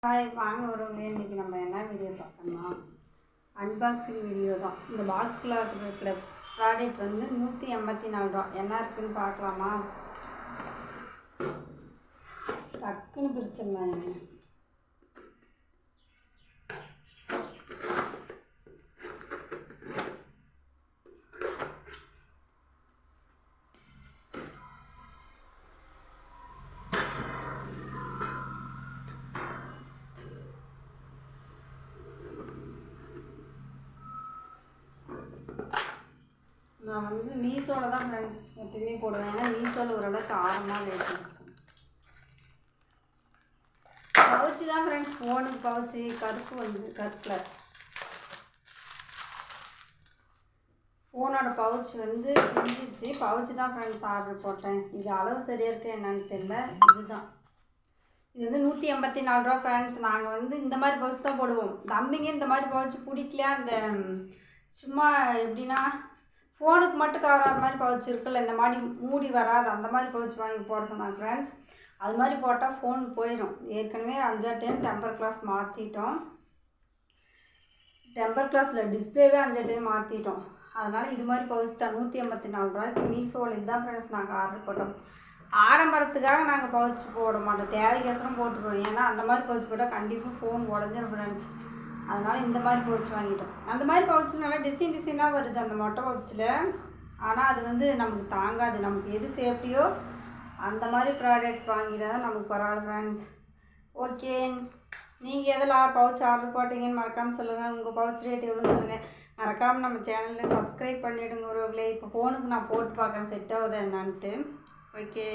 Hi வாங்க வருவங்க. இன்றைக்கி நம்ம என்ன வீடியோ பார்க்கணும்னா அன்பாக்சிங் வீடியோ தான். இந்த பாக்ஸ்குள்ளே இருக்கிற ப்ராடக்ட் வந்து 184 ரூபா. என்ன இருக்குதுன்னு பார்க்கலாமா? டக்குன்னு பிரிச்சிடலாம். நான் வந்து மீஷோவில் தான் ஃப்ரெண்ட்ஸ் எப்பயுமே போடுவேன். ஏன்னா மீஷோவில் ஓரளவுக்கு ஆரமாக ரேட் இருக்கும். பவுச்சு தான் ஃப்ரெண்ட்ஸ், ஃபோனுக்கு பவுச்சு கருப்பு வந்து கருப்பில் ஃபோனோட பவுச் வந்து பிரிஞ்சிருச்சு. பவுச்சு தான் ஃப்ரெண்ட்ஸ் ஆர்டர் போட்டேன். இது அளவு சரியாக இருக்குது என்னன்னு தெரியல. இதுதான் இது வந்து 184 ரூபா ஃப்ரெண்ட்ஸ். நாங்கள் வந்து இந்த மாதிரி பவுச் தான் போடுவோம். தம்பிங்க இந்த மாதிரி பவுச்சு பிடிக்கலையா, இந்த சும்மா எப்படின்னா ஃபோனுக்கு மட்டும் கவர் ஆகிற மாதிரி பவுச் இருக்குல்ல, இந்த மாதிரி மூடி வராது, அந்த மாதிரி பவுச் வாங்கி போட சொன்னாங்க ஃப்ரெண்ட்ஸ். அது மாதிரி போட்டால் ஃபோன் போயிடும். ஏற்கனவே 5 டைம் டெம்பர் கிளாஸ் மாற்றிட்டோம். டெம்பர் கிளாஸில் டிஸ்பிளேவே 5 டைம் மாற்றிட்டோம். அதனால் இது மாதிரி பவுச் தான் 184 ரூபாய்க்கு மீஷோவில் இதுதான் ஃப்ரெண்ட்ஸ் நாங்கள் ஆர்டர் போட்டோம். ஆடம்பரத்துக்காக நாங்கள் பவுச் போட மாட்டோம், தேவைக்கோசரம் போட்டுருவோம். ஏன்னா அந்த மாதிரி பவுச் போட்டால் கண்டிப்பாக ஃபோன் உடஞ்சிடும் ஃப்ரெண்ட்ஸ். அதனால் இந்த மாதிரி பவுச் வாங்கிட்டோம். அந்த மாதிரி பவுச்சு நல்லா டிசைனாக வருது அந்த மொட்டை பவுச்சில். ஆனால் அது வந்து நமக்கு தாங்காது. நமக்கு எது சேஃப்டியோ அந்த மாதிரி ப்ராடக்ட் வாங்கிட்டா தான் நமக்கு பரவாயில்ல ஃப்ரெண்ட்ஸ். ஓகே, நீங்கள் எதில் பவுச் ஆர்டர் போட்டிங்கன்னு மறக்காமல் சொல்லுங்கள். உங்கள் பவுச் ரேட் எவ்வளோன்னு சொல்லுங்கள். மறக்காமல் நம்ம சேனலில் சப்ஸ்கிரைப் பண்ணிவிடுங்க உறவுகளே. இப்போ ஃபோனுக்கு நான் போட்டு பார்க்குறேன் செட் ஆகுது என்னான்ட்டு. ஓகே.